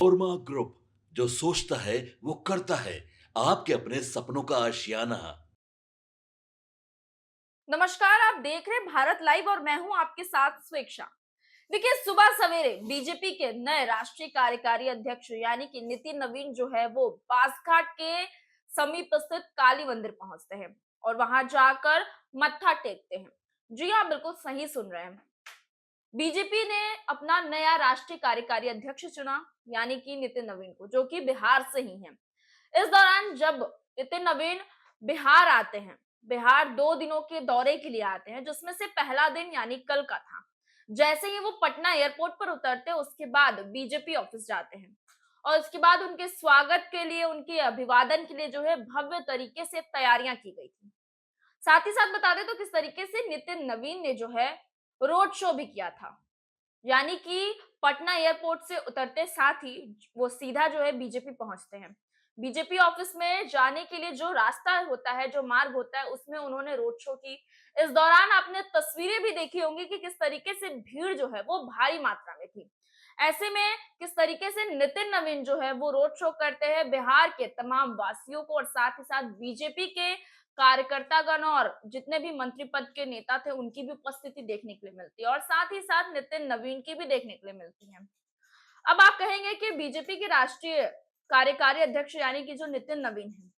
ओरमा group, जो सोचता है वो करता है। आपके अपने सपनों का आशियाना। नमस्कार, आप देख रहे हैं भारत लाइव और मैं हूं आपके साथ स्वेक्षा। देखिए, सुबह सवेरे बीजेपी के नए राष्ट्रीय कार्यकारी अध्यक्ष यानी कि नितिन नवीन जो है वो बासघाट के समीप स्थित काली मंदिर पहुंचते हैं और वहां जाकर मत्था टेकते हैं। जी हाँ, बिल्कुल सही सुन रहे हैं। बीजेपी ने अपना नया राष्ट्रीय कार्यकारी अध्यक्ष चुना, यानी कि नितिन नवीन को, जो कि बिहार से ही है। इस दौरान जब नितिन नवीन बिहार आते हैं, बिहार 2 दिनों के दौरे के लिए आते हैं, जिसमें से पहला दिन यानी कल का था। जैसे ही वो पटना एयरपोर्ट पर उतरते हैं, उसके बाद बीजेपी ऑफिस जाते हैं और उसके बाद उनके स्वागत के लिए, उनके अभिवादन के लिए जो है भव्य तरीके से तैयारियां की गई थी। साथ ही साथ बता दें तो किस तरीके से नितिन नवीन ने जो है रोड शो भी किया था, यानी कि पटना एयरपोर्ट से उतरते साथ ही वो सीधा जो है बीजेपी पहुंचते हैं। बीजेपी ऑफिस में जाने के लिए जो रास्ता होता है, जो मार्ग होता है, उसमें उन्होंने रोड शो की। इस दौरान आपने तस्वीरें भी देखी होंगी कि किस तरीके से भीड़ जो है वो भारी मात्रा में थी। ऐसे में किस तरीके से नितिन नवीन जो है वो रोड शो करते हैं बिहार के तमाम वासियों को, और साथ ही साथ बीजेपी के कार्यकर्तागण और जितने भी मंत्री पद के नेता थे उनकी भी उपस्थिति देखने के लिए मिलती है, और साथ ही साथ नितिन नवीन की भी देखने के लिए मिलती है। अब आप कहेंगे कि बीजेपी के राष्ट्रीय कार्यकारी अध्यक्ष यानी कि जो नितिन नवीन है,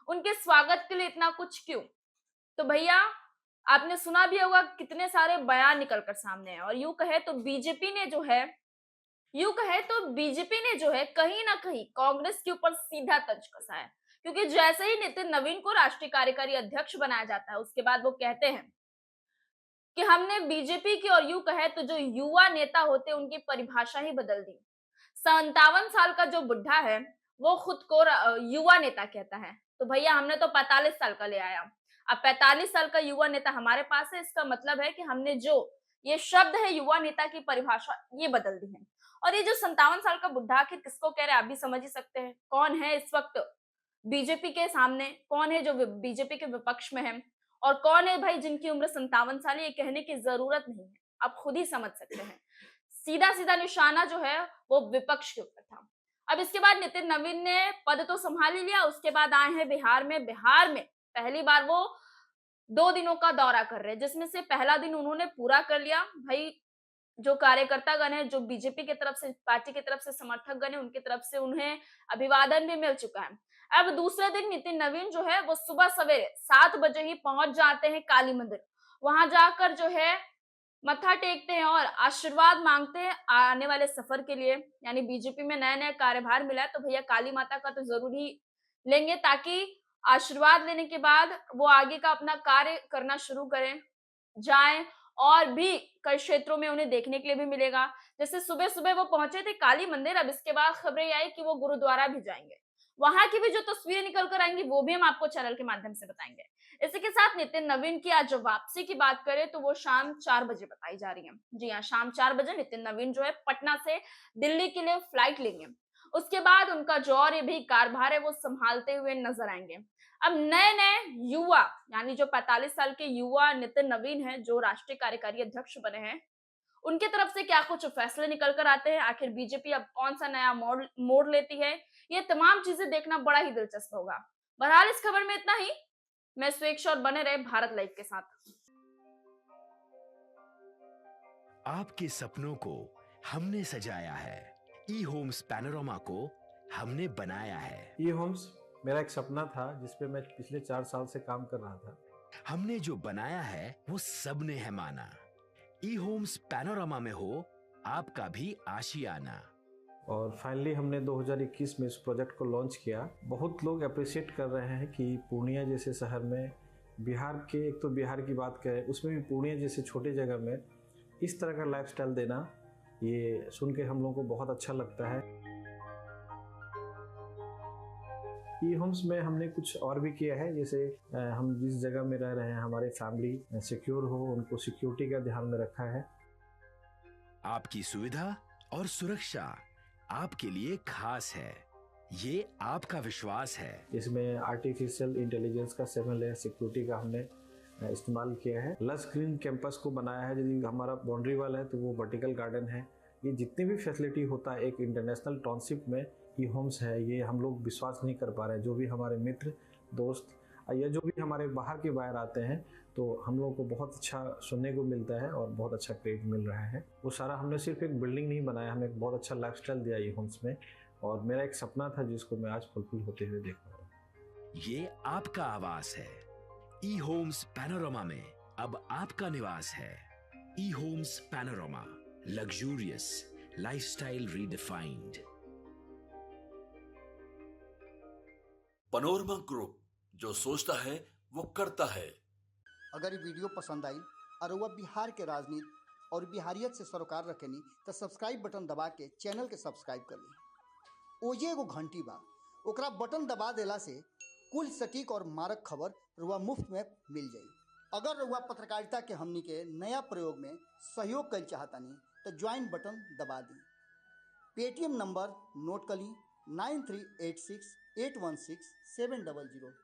उनके स्वागत के लिए इतना कुछ क्यों? तो भैया, आपने सुना भी होगा कितने सारे बयान निकलकर सामने आए, और यूं कहे तो बीजेपी ने जो है कहीं ना कहीं कांग्रेस के ऊपर सीधा तंज कसा है। क्योंकि जैसे ही नितिन नवीन को राष्ट्रीय कार्यकारी अध्यक्ष बनाया जाता है, उसके बाद वो कहते हैं कि हमने बीजेपी की, और यूं कहे तो जो युवा नेता होते हैं उनकी परिभाषा ही बदल दी। 57 साल का जो बुढ़ा है वो खुद को युवा नेता कहता है। तो भैया, हमने तो 45 साल का ले आया। अब 45 साल का युवा नेता हमारे पास है, इसका मतलब है कि हमने जो ये शब्द है युवा नेता की परिभाषा ये बदल दी है। और ये जो 57 साल का बुढ़ा आखिर किसको कह रहे हैं, आप भी समझ ही सकते हैं कौन है इस वक्त बीजेपी के सामने, कौन है जो बीजेपी के विपक्ष में है, और कौन है भाई जिनकी उम्र 57 साल है। ये कहने की जरूरत नहीं है, आप खुद ही समझ सकते हैं। सीधा सीधा निशाना जो है वो विपक्ष के ऊपर था। अब इसके बाद नितिन नवीन ने पद तो संभाल ही लिया, उसके बाद आए हैं बिहार में पहली बार वो 2 दिनों का दौरा कर रहे हैं, जिसमें से पहला दिन उन्होंने पूरा कर लिया। भाई, जो कार्यकर्तागण है, जो बीजेपी की तरफ से, पार्टी की तरफ से समर्थक गण है, उनकी तरफ से उन्हें अभिवादन भी मिल चुका है। अब दूसरे दिन नितिन नवीन जो है वो सुबह सवेरे 7 बजे ही पहुंच जाते हैं काली मंदिर। वहां जाकर जो है मत्था टेकते हैं और आशीर्वाद मांगते हैं आने वाले सफर के लिए। यानी बीजेपी में नया नया कार्यभार मिला है, तो भैया काली माता का तो जरूर ही लेंगे, ताकि आशीर्वाद लेने के बाद वो आगे का अपना कार्य करना शुरू करें, जाएं। और भी कई क्षेत्रों में उन्हें देखने के लिए भी मिलेगा। जैसे सुबह सुबह वो पहुंचे थे काली मंदिर, अब इसके बाद खबरें आई कि वो गुरुद्वारा भी जाएंगे। वहां की भी जो तस्वीरें निकल कर आएंगी वो भी हम आपको चैनल के माध्यम से बताएंगे। इसी के साथ नितिन नवीन की आज जो वापसी की बात करें तो वो शाम 4 बजे बताई जा रही है। जी हाँ, शाम 4 बजे नितिन नवीन जो है पटना से दिल्ली के लिए फ्लाइट लेंगे। उसके बाद उनका जो और ये भी कारभार है वो संभालते हुए नजर आएंगे। अब नए नए युवा, यानी जो 45 साल के युवा नितिन नवीन है, जो राष्ट्रीय कार्यकारी अध्यक्ष बने हैं, उनके तरफ से क्या कुछ फैसले निकल कर आते हैं, आखिर बीजेपी अब कौन सा नया मोड़ मोड़ लेती है, ये तमाम चीजें देखना बड़ा ही दिलचस्प होगा। बहरहाल इस खबर में इतना ही। मैं स्वेच्छा, और बने रहे भारत लाइव के साथ। आपके सपनों को हमने सजाया है। ई होम्स पैनोरामा को हमने बनाया है। ई होम्स मेरा एक सपना था जिस पे मैं पिछले 4 साल से काम कर रहा था। हमने जो बनाया है वो सबने है माना। ई होम्स पैनोरामा में हो आपका भी आशियाना। और फाइनली हमने 2021 में इस प्रोजेक्ट को लॉन्च किया। बहुत लोग अप्रिशिएट कर रहे हैं कि पूर्णिया जैसे शहर में, बिहार के, एक तो बिहार की बात करें उसमें भी पूर्णिया जैसे छोटे जगह में इस तरह का लाइफस्टाइल देना, ये सुन के हम लोगों को बहुत अच्छा लगता है। ई होम्स में हमने कुछ और भी किया है, जैसे हम जिस जगह में रह रहे हैं हमारे फैमिली सिक्योर हो, उनको सिक्योरिटी का ध्यान में रखा है। आपकी सुविधा और सुरक्षा आपके लिए खास है, ये आपका विश्वास है। इसमें आर्टिफिशियल इंटेलिजेंस का 7 लेयर सिक्योरिटी का हमने इस्तेमाल किया है। लस ग्रीन कैंपस को बनाया है। यदि हमारा बाउंड्री वाल है तो वो वर्टिकल गार्डन है, ये जितनी भी फैसिलिटी होता है एक इंटरनेशनल टाउनशिप में ई होम्स है, ये हम लोग विश्वास नहीं कर पा रहे हैं। जो भी हमारे मित्र दोस्त या जो भी हमारे बाहर के बाहर आते हैं तो हम लोगों को बहुत अच्छा सुनने को मिलता है और बहुत अच्छा क्रेडिट मिल रहा है। वो सारा हमने सिर्फ एक बिल्डिंग नहीं बनाया, हमें एक बहुत अच्छा लाइफस्टाइल दिया ई होम्स में, और मेरा एक सपना था जिसको मैं आज फुलफिल होते हुए देख रहा हूँ। ये आपका आवास है। ई होम्स पैनोरमा में अब आपका निवास है। E Homes Panorama, luxurious lifestyle redefined. Panorama group, जो सोचता है वो करता है। अगर ये वीडियो पसंद आई और वह बिहार के राजनीति और बिहारियत से सरोकार रखेनी तो सब्सक्राइब बटन दबा के चैनल के सब्सक्राइब कर ली। ओजे एगो घंटी बा, ओकरा बटन दबा देला से कुल सटीक और मारक खबर रुआ मुफ्त में मिल जाई। अगर रुआ पत्रकारिता के हमनी के नया प्रयोग में सहयोग कर चाहतानी तो ज्वाइन बटन दबा दी। पेटीएम नंबर नोट कर ली 9386816700।